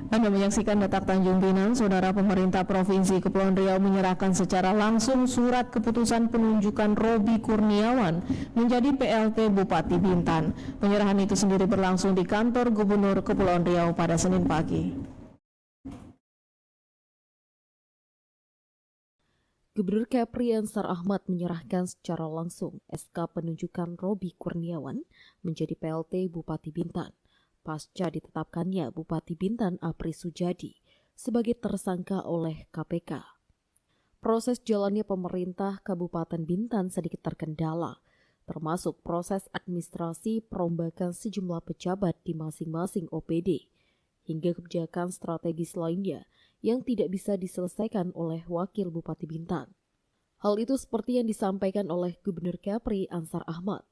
Anda menyaksikan Detak Tanjung Pinang. Saudara, pemerintah Provinsi Kepulauan Riau menyerahkan secara langsung surat keputusan penunjukan Robi Kurniawan menjadi PLT Bupati Bintan. Penyerahan itu sendiri berlangsung di kantor Gubernur Kepulauan Riau pada Senin pagi. Gubernur Kepri Ansar Ahmad menyerahkan secara langsung SK penunjukan Robi Kurniawan menjadi PLT Bupati Bintan pasca ditetapkannya Bupati Bintan Apri Sujadi sebagai tersangka oleh KPK. Proses jalannya pemerintah Kabupaten Bintan sedikit terkendala, termasuk proses administrasi perombakan sejumlah pejabat di masing-masing OPD, hingga kebijakan strategis lainnya yang tidak bisa diselesaikan oleh Wakil Bupati Bintan. Hal itu seperti yang disampaikan oleh Gubernur Kepri Ansar Ahmad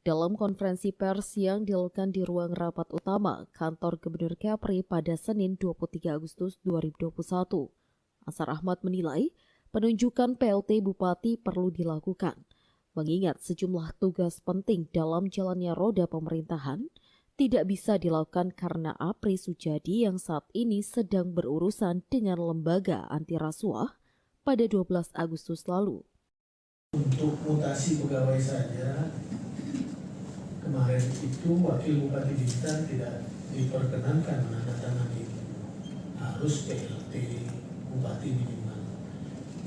dalam konferensi pers yang dilakukan di ruang rapat utama kantor Gubernur Kepri pada Senin 23 Agustus 2021. Ansar Ahmad menilai penunjukan PLT Bupati perlu dilakukan, mengingat sejumlah tugas penting dalam jalannya roda pemerintahan tidak bisa dilakukan karena Apri Sujadi yang saat ini sedang berurusan dengan lembaga anti rasuah pada 12 Agustus lalu. Untuk mutasi pegawai saja, kemarin itu Wakil Bupati Bintan tidak diperkenankan menandatangani, harus PLT Bupati minimal.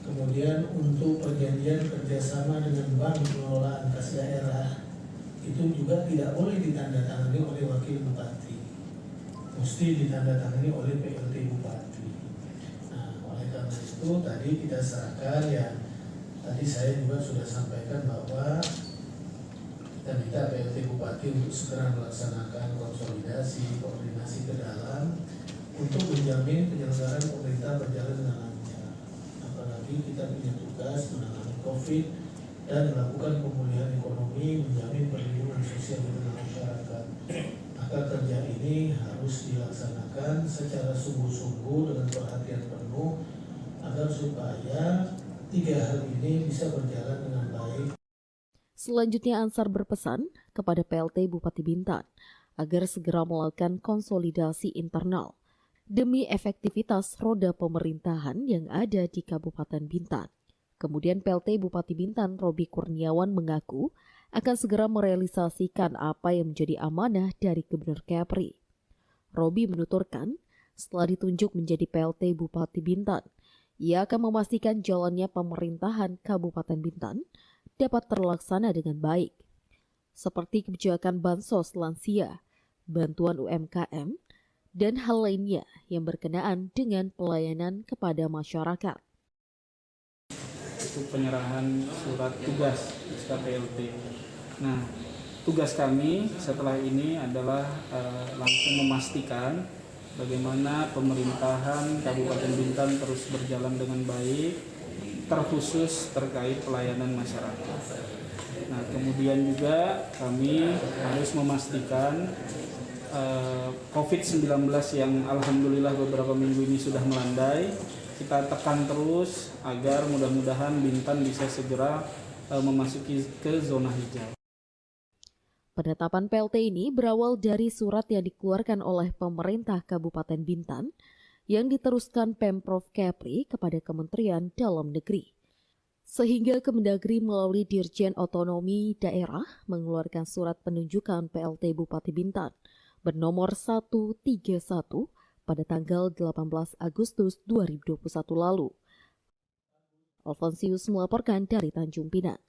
Kemudian untuk perjanjian kerjasama dengan bank pengelolaan kas daerah, itu juga tidak boleh ditandatangani oleh Wakil Bupati, mesti ditandatangani oleh PLT Bupati. Nah, oleh karena itu tadi kita serahkan ya, tadi saya juga sudah sampaikan bahwa kita minta PLT Bupati untuk segera melaksanakan konsolidasi, koordinasi ke dalam untuk menjamin penyelenggaraan pemerintah berjalan dengan lancar. Apalagi kita punya tugas menangani COVID dan melakukan pemulihan ekonomi, menjamin perlindungan sosial di tengah masyarakat. Maka kerja ini harus dilaksanakan secara sungguh-sungguh dengan perhatian penuh agar supaya tiga hal ini bisa berjalan dengan baik. Selanjutnya Ansar berpesan kepada PLT Bupati Bintan agar segera melakukan konsolidasi internal demi efektivitas roda pemerintahan yang ada di Kabupaten Bintan. Kemudian PLT Bupati Bintan Robi Kurniawan mengaku akan segera merealisasikan apa yang menjadi amanah dari Gubernur Kepri. Robi menuturkan setelah ditunjuk menjadi PLT Bupati Bintan, ia akan memastikan jalannya pemerintahan Kabupaten Bintan dapat terlaksana dengan baik, seperti kebijakan bansos lansia, bantuan UMKM, dan hal lainnya yang berkenaan dengan pelayanan kepada masyarakat. Itu penyerahan surat tugas SKPLT. Nah, tugas kami setelah ini adalah langsung memastikan bagaimana pemerintahan Kabupaten Bintan terus berjalan dengan baik, terkhusus terkait pelayanan masyarakat. Nah, kemudian juga kami harus memastikan COVID-19 yang alhamdulillah beberapa minggu ini sudah melandai, kita tekan terus agar mudah-mudahan Bintan bisa segera memasuki ke zona hijau. Penetapan PLT ini berawal dari surat yang dikeluarkan oleh pemerintah Kabupaten Bintan yang diteruskan Pemprov Kepri kepada Kementerian Dalam Negeri. Sehingga Kemendagri melalui Dirjen Otonomi Daerah mengeluarkan surat penunjukan PLT Bupati Bintan bernomor 131 pada tanggal 18 Agustus 2021 lalu. Alfonsius melaporkan dari Tanjung Pinang.